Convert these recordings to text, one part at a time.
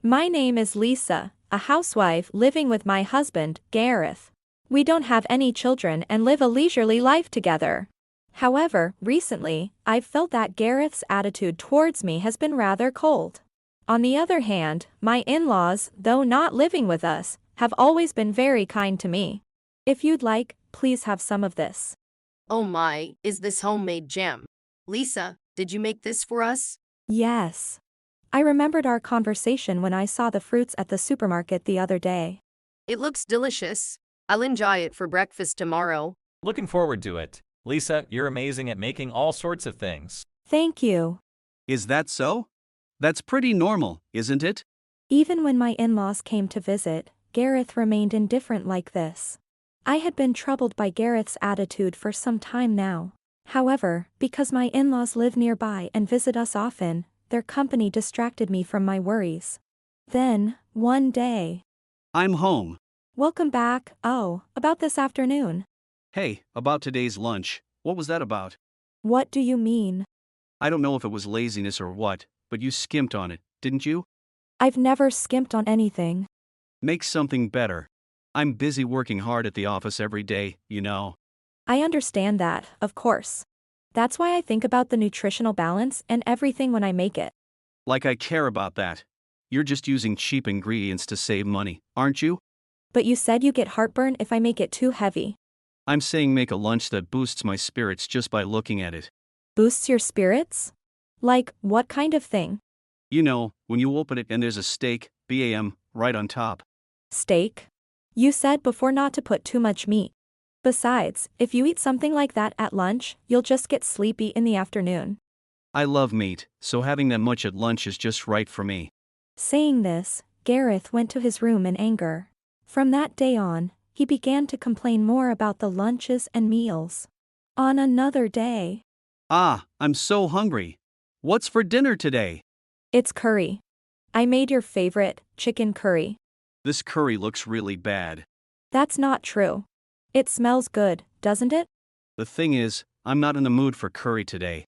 My name is Lisa, a housewife living with my husband, Gareth. We don't have any children and live a leisurely life together. However, recently, I've felt that Gareth's attitude towards me has been rather cold. On the other hand, my in-laws, though not living with us, have always been very kind to me. If you'd like, please have some of this. Oh my, is this homemade jam? Lisa, did you make this for us? Yes. I remembered our conversation when I saw the fruits at the supermarket the other day. It looks delicious. I'll enjoy it for breakfast tomorrow. Looking forward to it. Lisa, you're amazing at making all sorts of things. Thank you. Is that so? That's pretty normal, isn't it? Even when my in-laws came to visit, Gareth remained indifferent like this. I had been troubled by Gareth's attitude for some time now. However, because my in-laws live nearby and visit us often, their company distracted me from my worries. Then, one day. I'm home. Welcome back. Oh, about this afternoon. Hey, about today's lunch. What was that about? What do you mean? I don't know if it was laziness or what, but you skimped on it, didn't you? I've never skimped on anything. Make something better. I'm busy working hard at the office every day, you know. I understand that, of course. That's why I think about the nutritional balance and everything when I make it. Like I care about that. You're just using cheap ingredients to save money, aren't you? But you said you get heartburn if I make it too heavy. I'm saying make a lunch that boosts my spirits just by looking at it. Boosts your spirits? Like, what kind of thing? You know, when you open it and there's a steak, BAM, right on top. Steak? You said before not to put too much meat. Besides, if you eat something like that at lunch, you'll just get sleepy in the afternoon. I love meat, so having that much at lunch is just right for me. Saying this, Gareth went to his room in anger. From that day on, he began to complain more about the lunches and meals. On another day. Ah, I'm so hungry. What's for dinner today? It's curry. I made your favorite, chicken curry. This curry looks really bad. That's not true. It smells good, doesn't it? The thing is, I'm not in the mood for curry today.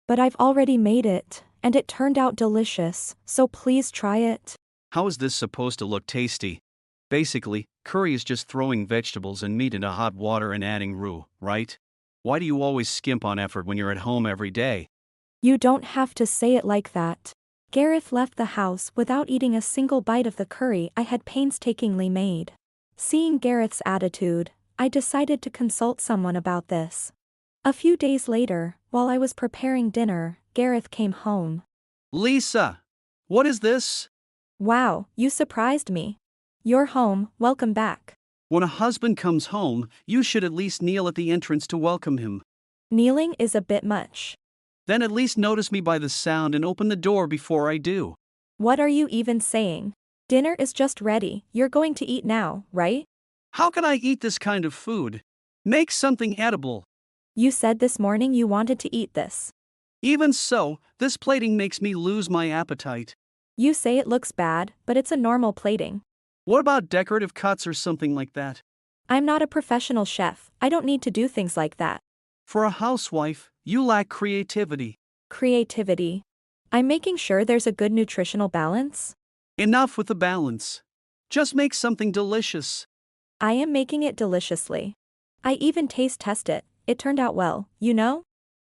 But I've already made it, and it turned out delicious, so please try it. How is this supposed to look tasty? Basically, curry is just throwing vegetables and meat into hot water and adding roux, right? Why do you always skimp on effort when you're at home every day? You don't have to say it like that. Gareth left the house without eating a single bite of the curry I had painstakingly made. Seeing Gareth's attitude, I decided to consult someone about this. A few days later, while I was preparing dinner, Gareth came home. Lisa! What is this? Wow, you surprised me. You're home, welcome back. When a husband comes home, you should at least kneel at the entrance to welcome him. Kneeling is a bit much. Then at least notice me by the sound and open the door before I do. What are you even saying? Dinner is just ready, you're going to eat now, right? How can I eat this kind of food? Make something edible. You said this morning you wanted to eat this. Even so, this plating makes me lose my appetite. You say it looks bad, but it's a normal plating. What about decorative cuts or something like that? I'm not a professional chef, I don't need to do things like that. For a housewife, you lack creativity. Creativity. I'm making sure there's a good nutritional balance. Enough with the balance. Just make something delicious. I am making it deliciously. I even taste test it, it turned out well, you know?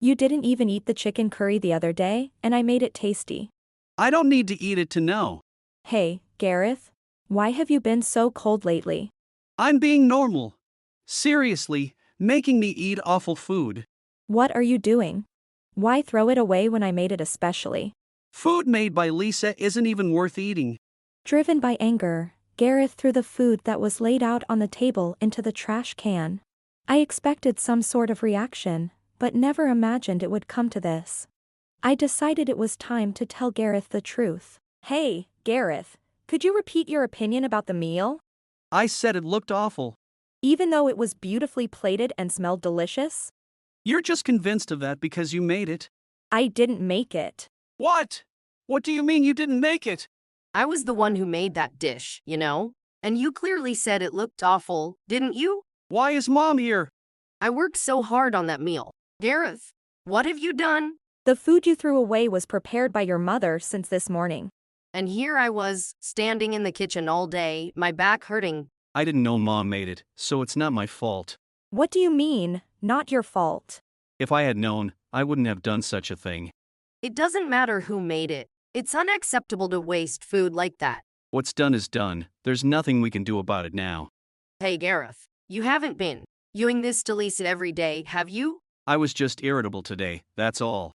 You didn't even eat the chicken curry the other day, and I made it tasty. I don't need to eat it to know. Hey, Gareth. Why have you been so cold lately? I'm being normal. Seriously, making me eat awful food. What are you doing? Why throw it away when I made it especially? Food made by Lisa isn't even worth eating. Driven by anger, Gareth threw the food that was laid out on the table into the trash can. I expected some sort of reaction, but never imagined it would come to this. I decided it was time to tell Gareth the truth. Hey, Gareth, could you repeat your opinion about the meal? I said it looked awful. Even though it was beautifully plated and smelled delicious? You're just convinced of that because you made it. I didn't make it. What? What do you mean you didn't make it? I was the one who made that dish, you know? And you clearly said it looked awful, didn't you? Why is Mom here? I worked so hard on that meal. Gareth, what have you done? The food you threw away was prepared by your mother since this morning. And here I was, standing in the kitchen all day, my back hurting. I didn't know Mom made it, so it's not my fault. What do you mean, not your fault? If I had known, I wouldn't have done such a thing. It doesn't matter who made it. It's unacceptable to waste food like that. What's done is done. There's nothing we can do about it now. Hey, Gareth, you haven't been doing this to Lisa every day, have you? I was just irritable today, that's all.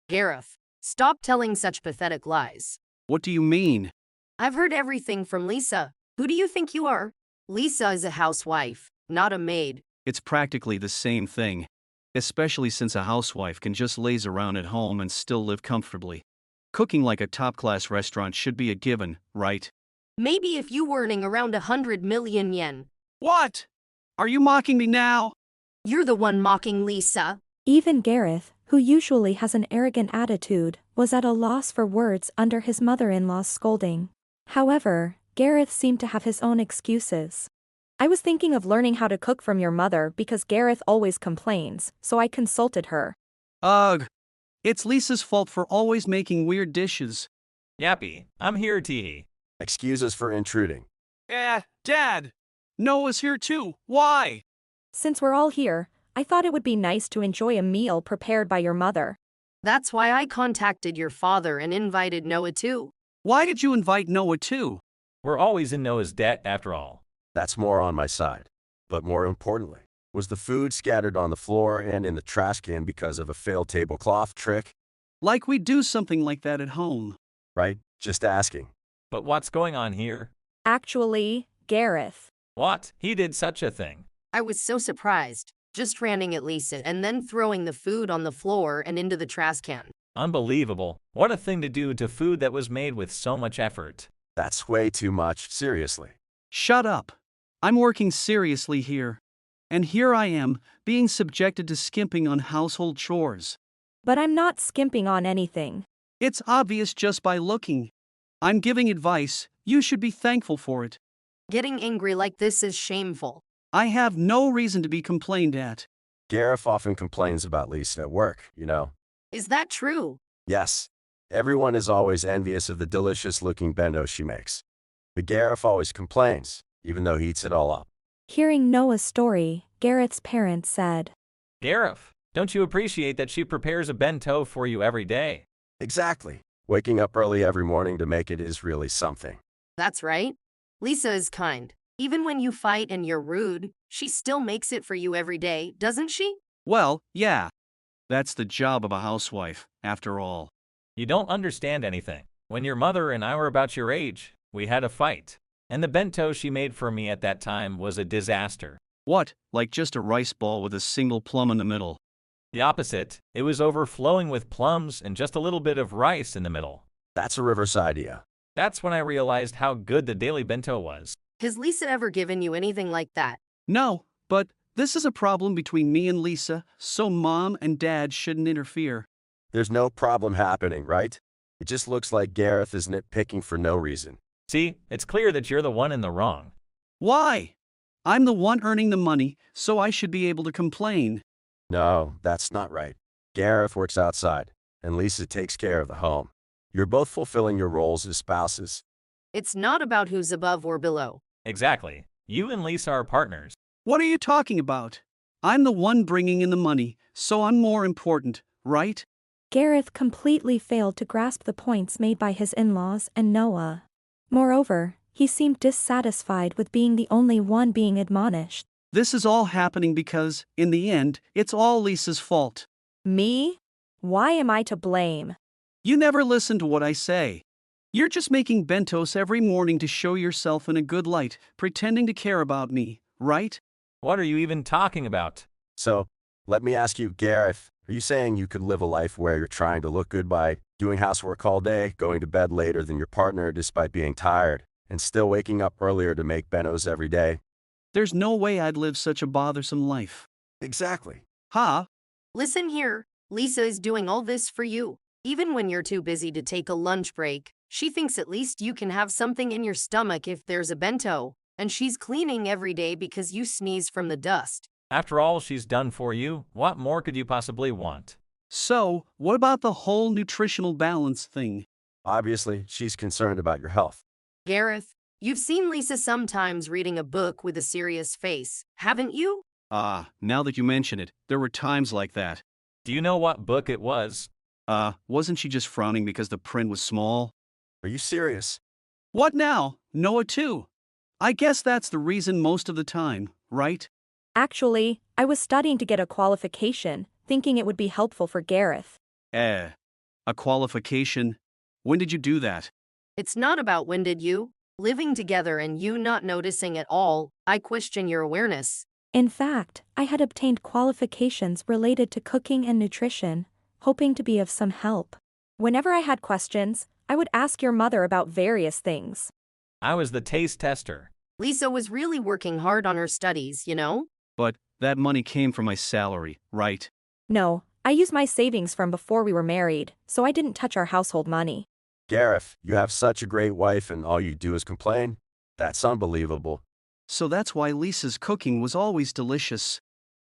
Gareth, stop telling such pathetic lies. What do you mean? I've heard everything from Lisa. Who do you think you are? Lisa is a housewife, not a maid. It's practically the same thing. Especially since a housewife can just laze around at home and still live comfortably. Cooking like a top-class restaurant should be a given, right? Maybe if you were earning around 100 million yen. What? Are you mocking me now? You're the one mocking Lisa. Even Gareth, who usually has an arrogant attitude, was at a loss for words under his mother-in-law's scolding. However, Gareth seemed to have his own excuses. I was thinking of learning how to cook from your mother because Gareth always complains, so I consulted her. Ugh. It's Lisa's fault for always making weird dishes. Yappy, I'm here, T. Excuse us for intruding. Dad! Noah's here too. Why? Since we're all here, I thought it would be nice to enjoy a meal prepared by your mother. That's why I contacted your father and invited Noah too. Why did you invite Noah too? We're always in Noah's debt, after all. That's more on my side. But more importantly, was the food scattered on the floor and in the trash can because of a failed tablecloth trick? Like we do something like that at home. Right? Just asking. But what's going on here? Actually, Gareth. What? He did such a thing. I was so surprised, just ranting at Lisa and then throwing the food on the floor and into the trash can. Unbelievable. What a thing to do to food that was made with so much effort. That's way too much, seriously. Shut up. I'm working seriously here. And here I am, being subjected to skimping on household chores. But I'm not skimping on anything. It's obvious just by looking. I'm giving advice, you should be thankful for it. Getting angry like this is shameful. I have no reason to be complained at. Gareth often complains about Lisa at work, you know. Is that true? Yes. Everyone is always envious of the delicious-looking bento she makes. But Gareth always complains, even though he eats it all up. Hearing Noah's story, Gareth's parents said, Gareth, don't you appreciate that she prepares a bento for you every day? Exactly. Waking up early every morning to make it is really something. That's right. Lisa is kind. Even when you fight and you're rude, she still makes it for you every day, doesn't she? Well, yeah. That's the job of a housewife, after all. You don't understand anything. When your mother and I were about your age, we had a fight. And the bento she made for me at that time was a disaster. What, like just a rice ball with a single plum in the middle? The opposite. It was overflowing with plums and just a little bit of rice in the middle. That's a reverse idea. That's when I realized how good the daily bento was. Has Lisa ever given you anything like that? No, but this is a problem between me and Lisa, so Mom and Dad shouldn't interfere. There's no problem happening, right? It just looks like Gareth is nitpicking for no reason. See, it's clear that you're the one in the wrong. Why? I'm the one earning the money, so I should be able to complain. No, that's not right. Gareth works outside, and Lisa takes care of the home. You're both fulfilling your roles as spouses. It's not about who's above or below. Exactly. You and Lisa are partners. What are you talking about? I'm the one bringing in the money, so I'm more important, right? Gareth completely failed to grasp the points made by his in-laws and Noah. Moreover, he seemed dissatisfied with being the only one being admonished. This is all happening because, in the end, it's all Lisa's fault. Me? Why am I to blame? You never listen to what I say. You're just making bentos every morning to show yourself in a good light, pretending to care about me, right? What are you even talking about? So, let me ask you, Gareth, are you saying you could live a life where you're trying to look good by doing housework all day, going to bed later than your partner despite being tired, and still waking up earlier to make bentos every day? There's no way I'd live such a bothersome life. Exactly. Ha! Listen here, Lisa is doing all this for you. Even when you're too busy to take a lunch break, she thinks at least you can have something in your stomach if there's a bento, and she's cleaning every day because you sneeze from the dust. After all she's done for you, what more could you possibly want? So, what about the whole nutritional balance thing? Obviously, she's concerned about your health. Gareth, you've seen Lisa sometimes reading a book with a serious face, haven't you? Ah, now that you mention it, there were times like that. Do you know what book it was? Wasn't she just frowning because the print was small? Are you serious? What now? Noah too. I guess that's the reason most of the time, right? Actually, I was studying to get a qualification, thinking it would be helpful for Gareth. A qualification? When did you do that? It's not about when did you. Living together and you not noticing at all, I question your awareness. In fact, I had obtained qualifications related to cooking and nutrition, hoping to be of some help. Whenever I had questions, I would ask your mother about various things. I was the taste tester. Lisa was really working hard on her studies, you know? But that money came from my salary, right? No, I used my savings from before we were married, so I didn't touch our household money. Gareth, you have such a great wife and all you do is complain? That's unbelievable. So that's why Lisa's cooking was always delicious.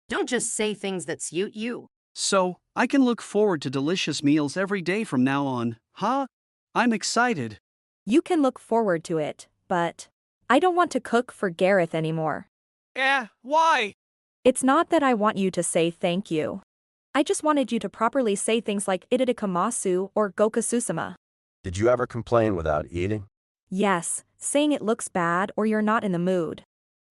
Don't just say things that suit you. So, I can look forward to delicious meals every day from now on, huh? I'm excited. You can look forward to it, but I don't want to cook for Gareth anymore. Why? It's not that I want you to say thank you. I just wanted you to properly say things like itadikamasu or gokasusama. Did you ever complain without eating? Yes, saying it looks bad or you're not in the mood.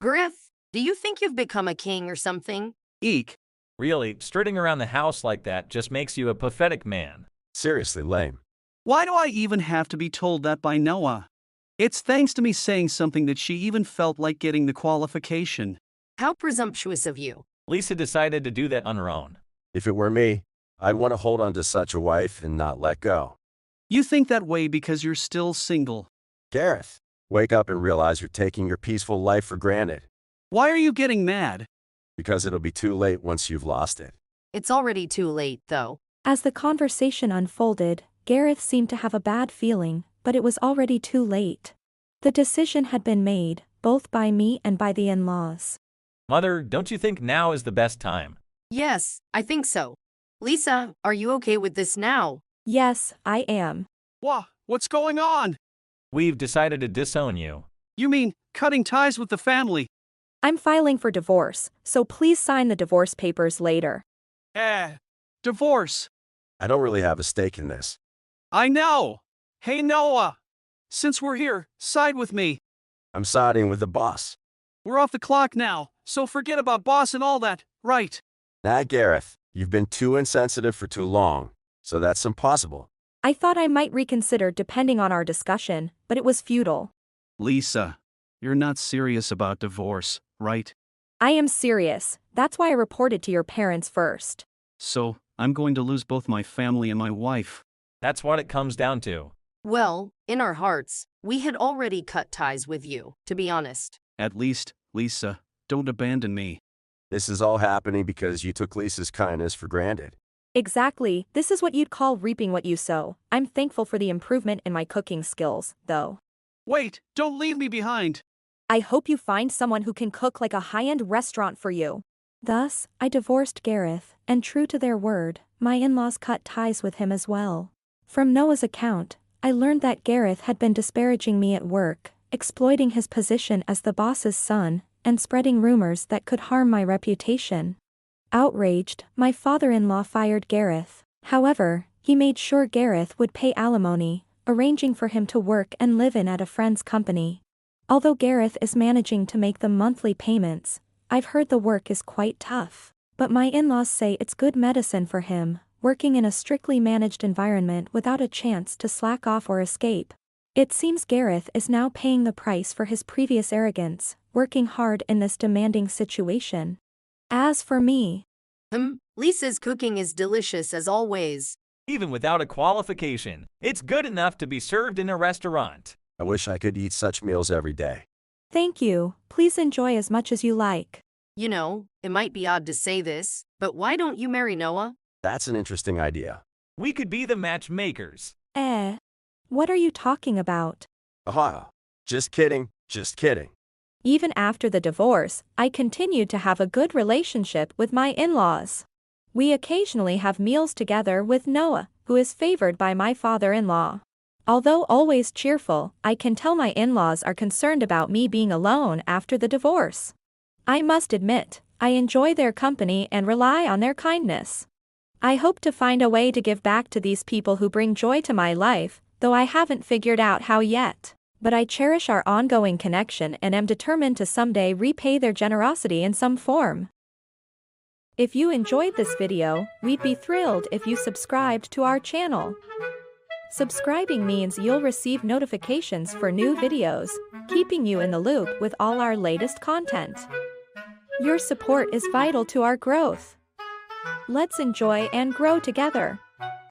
Gareth, do you think you've become a king or something? Eek. Really, strutting around the house like that just makes you a pathetic man. Seriously lame. Why do I even have to be told that by Noah? It's thanks to me saying something that she even felt like getting the qualification. How presumptuous of you. Lisa decided to do that on her own. If it were me, I'd want to hold on to such a wife and not let go. You think that way because you're still single. Gareth, wake up and realize you're taking your peaceful life for granted. Why are you getting mad? Because it'll be too late once you've lost it. It's already too late, though. As the conversation unfolded, Gareth seemed to have a bad feeling, but it was already too late. The decision had been made, both by me and by the in-laws. Mother, don't you think now is the best time? Yes, I think so. Lisa, are you okay with this now? Yes, I am. What's going on? We've decided to disown you. You mean cutting ties with the family? I'm filing for divorce, so please sign the divorce papers later. Divorce. I don't really have a stake in this. I know. Hey Noah. Since we're here, side with me. I'm siding with the boss. We're off the clock now, so forget about boss and all that, right? Nah, Gareth, you've been too insensitive for too long, so that's impossible. I thought I might reconsider depending on our discussion, but it was futile. Lisa, you're not serious about divorce, right? I am serious, that's why I reported to your parents first. So, I'm going to lose both my family and my wife. That's what it comes down to. Well, in our hearts, we had already cut ties with you, to be honest. At least, Lisa, don't abandon me. This is all happening because you took Lisa's kindness for granted. Exactly, this is what you'd call reaping what you sow. I'm thankful for the improvement in my cooking skills, though. Wait, don't leave me behind. I hope you find someone who can cook like a high-end restaurant for you. Thus, I divorced Gareth, and true to their word, my in-laws cut ties with him as well. From Noah's account, I learned that Gareth had been disparaging me at work, exploiting his position as the boss's son, and spreading rumors that could harm my reputation. Outraged, my father-in-law fired Gareth. However, he made sure Gareth would pay alimony, arranging for him to work and live in at a friend's company. Although Gareth is managing to make the monthly payments, I've heard the work is quite tough. But my in-laws say it's good medicine for him, working in a strictly managed environment without a chance to slack off or escape. It seems Gareth is now paying the price for his previous arrogance, working hard in this demanding situation. As for me, Lisa's cooking is delicious as always. Even without a qualification, it's good enough to be served in a restaurant. I wish I could eat such meals every day. thank you, please enjoy as much as you like. You know, it might be odd to say this, but why don't you marry Noah? That's an interesting idea. We could be the matchmakers. What are you talking about? Aha. Just kidding, just kidding. Even after the divorce, I continued to have a good relationship with my in-laws. We occasionally have meals together with Noah, who is favored by my father-in-law. Although always cheerful, I can tell my in-laws are concerned about me being alone after the divorce. I must admit, I enjoy their company and rely on their kindness. I hope to find a way to give back to these people who bring joy to my life, though I haven't figured out how yet. But I cherish our ongoing connection and am determined to someday repay their generosity in some form. If you enjoyed this video, we'd be thrilled if you subscribed to our channel. Subscribing means you'll receive notifications for new videos, keeping you in the loop with all our latest content. Your support is vital to our growth. Let's enjoy and grow together.